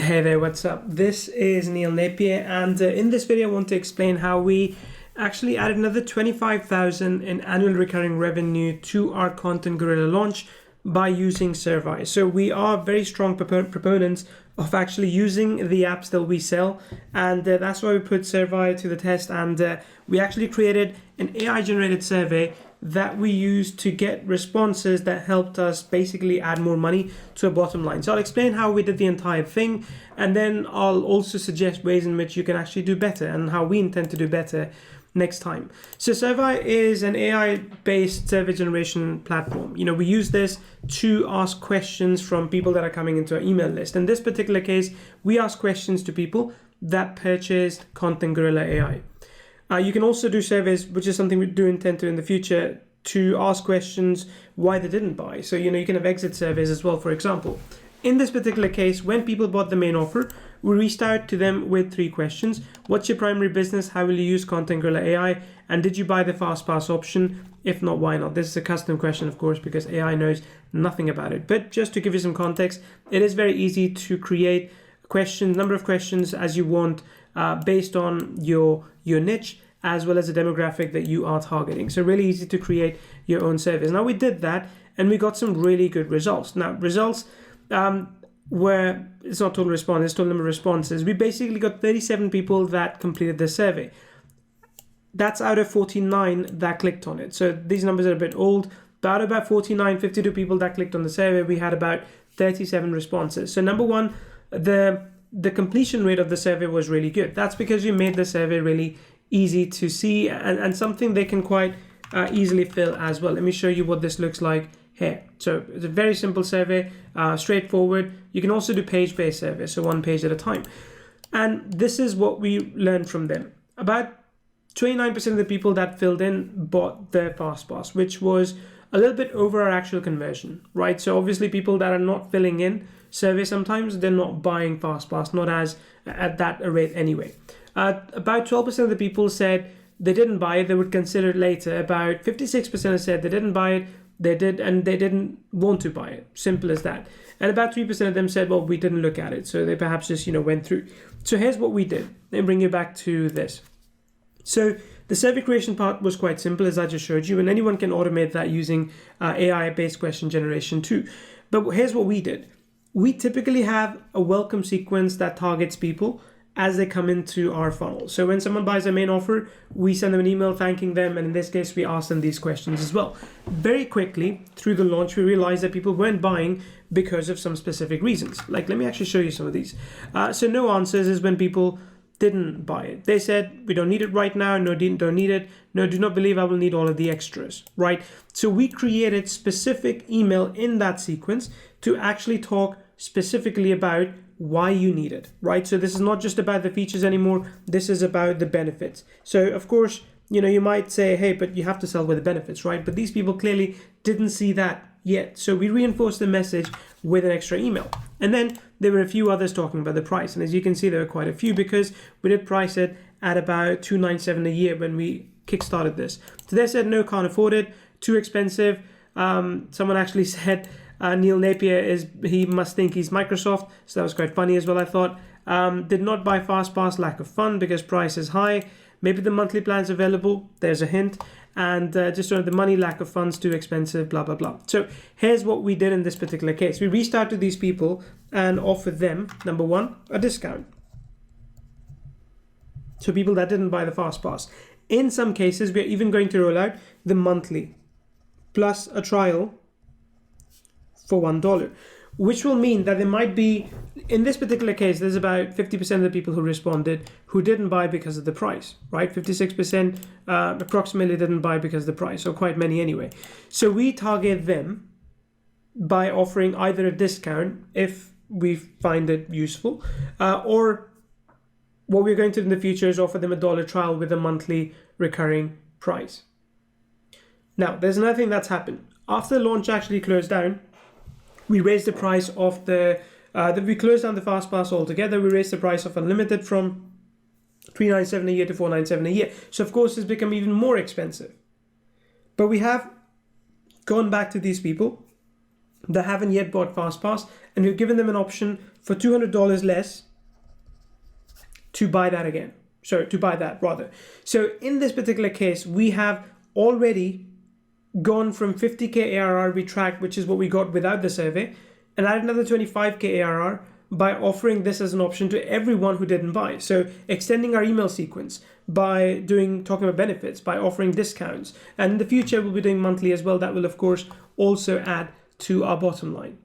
Hey there, what's up? This is Neil Napier, and in this video I want to explain how we actually added another 25,000 in annual recurring revenue to our Content Gorilla launch by using SurvAI. So we are very strong proponents of actually using the apps that we sell, and that's why we put SurvAI to the test, and we actually created an AI-generated survey that we used to get responses that helped us basically add more money to a bottom line. So I'll explain how we did the entire thing, and then I'll also suggest ways in which you can actually do better and how we intend to do better next time. So SurvAI is an AI-based survey generation platform. We use this to ask questions from people that are coming into our email list. In this particular case, we ask questions to people that purchased Content Gorilla AI. You can also do surveys, which is something we do intend to in the future, to ask questions why they didn't buy. So, you can have exit surveys as well, for example. In this particular case, when people bought the main offer, we reached out to them with 3 questions. What's your primary business? How will you use Content Gorilla AI? And did you buy the fast pass option? If not, why not? This is a custom question, of course, because AI knows nothing about it. But just to give you some context, it is very easy to create questions, number of questions as you want, based on your niche as well as the demographic that you are targeting. So really easy to create your own surveys. Now we did that and we got some really good results. Now results were, it's not total response, it's total number of responses. We basically got 37 people that completed the survey. That's out of 49 that clicked on it. So these numbers are a bit old, but out of about 49, 52 people that clicked on the survey, we had about 37 responses. So number one, the completion rate of the survey was really good. That's because you made the survey really easy to see and something they can quite easily fill as well. Let me show you what this looks like here. So it's a very simple survey, straightforward. You can also do page-based surveys, so one page at a time. And this is what we learned from them. About 29% of the people that filled in bought the fast pass, which was a little bit over our actual conversion, right? So obviously people that are not filling in survey, sometimes they're not buying fast pass, not as at that rate anyway. About 12% of the people said they didn't buy it, they would consider it later. About 56% said they didn't buy it, they did, and they didn't want to buy it. Simple as that. And about 3% of them said, well, we didn't look at it. So they perhaps just, went through. So here's what we did. Let me bring you back to this. So the survey creation part was quite simple, as I just showed you, and anyone can automate that using AI-based question generation too. But here's what we did. We typically have a welcome sequence that targets people as they come into our funnel. So when someone buys a main offer, we send them an email thanking them, and in this case, we ask them these questions as well. Very quickly, through the launch, we realized that people weren't buying because of some specific reasons. Like, let me actually show you some of these. So no answers is when people didn't buy it. They said, we don't need it right now. No, don't need it. No, do not believe I will need all of the extras, right? So we created specific email in that sequence to actually talk specifically about why you need it, right? So this is not just about the features anymore. This is about the benefits. So of course, you might say, hey, but you have to sell with the benefits, right? But these people clearly didn't see that yet. So we reinforced the message with an extra email. And then there were a few others talking about the price. And as you can see, there were quite a few because we did price it at about $297 a year when we kickstarted this. So they said, no, can't afford it, too expensive. Someone actually said, Neil Napier he must think he's Microsoft. So that was quite funny as well, I thought. Did not buy FastPass, lack of fun because price is high. Maybe the monthly plan's available. There's a hint. And just the money, lack of funds, too expensive, blah, blah, blah. So here's what we did in this particular case. We reached out to these people and offered them, number one, a discount. So people that didn't buy the FastPass. In some cases, we're even going to roll out the monthly plus a trial for $1, which will mean that there might be, in this particular case, there's about 50% of the people who responded who didn't buy because of the price, right? 56% approximately didn't buy because of the price, or quite many anyway. So we target them by offering either a discount if we find it useful, or what we're going to do in the future is offer them a $1 trial with a monthly recurring price. Now, there's another thing that's happened. After the launch actually closed down, we raised the price of we closed down the FastPass altogether. We raised the price of Unlimited from $397 a year to $497 a year. So of course, it's become even more expensive. But we have gone back to these people that haven't yet bought FastPass and we've given them an option for $200 less to buy that again. So to buy that rather. So in this particular case, we have already gone from 50K ARR we tracked, which is what we got without the survey, and added another 25K ARR by offering this as an option to everyone who didn't buy. So extending our email sequence by talking about benefits, by offering discounts. And in the future, we'll be doing monthly as well. That will, of course, also add to our bottom line.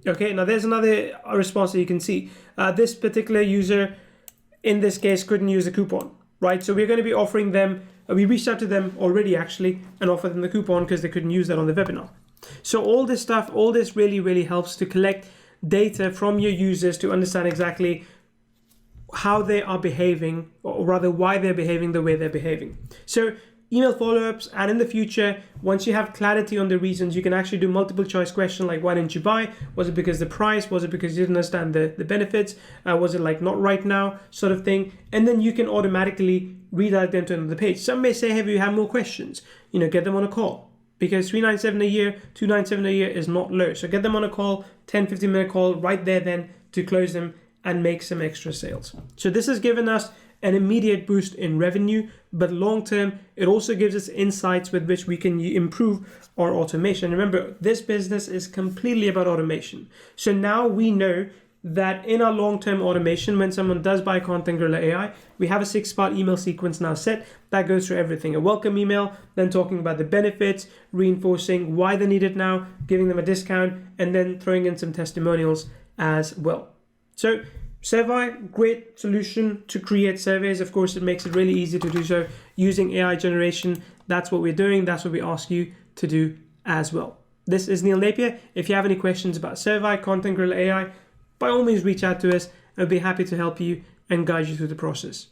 Okay, now there's another response that you can see. This particular user, in this case, couldn't use a coupon, right? So we're going to be offering them, we reached out to them already actually and offered them the coupon because they couldn't use that on the webinar. So all this stuff, all this really, really helps to collect data from your users to understand exactly how they are behaving, or rather why they're behaving the way they're behaving. So email follow-ups, and in the future, once you have clarity on the reasons, you can actually do multiple choice question like, why didn't you buy? Was it because the price? Was it because you didn't understand the benefits? Was it like not right now sort of thing? And then you can automatically redirect them to another page. Some may say, hey, you have more questions, get them on a call. Because $397 a year, $297 a year is not low. So get them on a call, 10, 15-minute call right there then to close them and make some extra sales. So this has given us an immediate boost in revenue, but long term, it also gives us insights with which we can improve our automation. Remember, this business is completely about automation. So now we know that in our long-term automation, when someone does buy Content Gorilla AI, we have a 6-part email sequence now set that goes through everything. A welcome email, then talking about the benefits, reinforcing why they need it now, giving them a discount, and then throwing in some testimonials as well. So SurvAI, great solution to create surveys. Of course, it makes it really easy to do so using AI generation. That's what we're doing. That's what we ask you to do as well. This is Neil Napier. If you have any questions about SurvAI, Content Gorilla AI, by all means reach out to us. I'll be happy to help you and guide you through the process.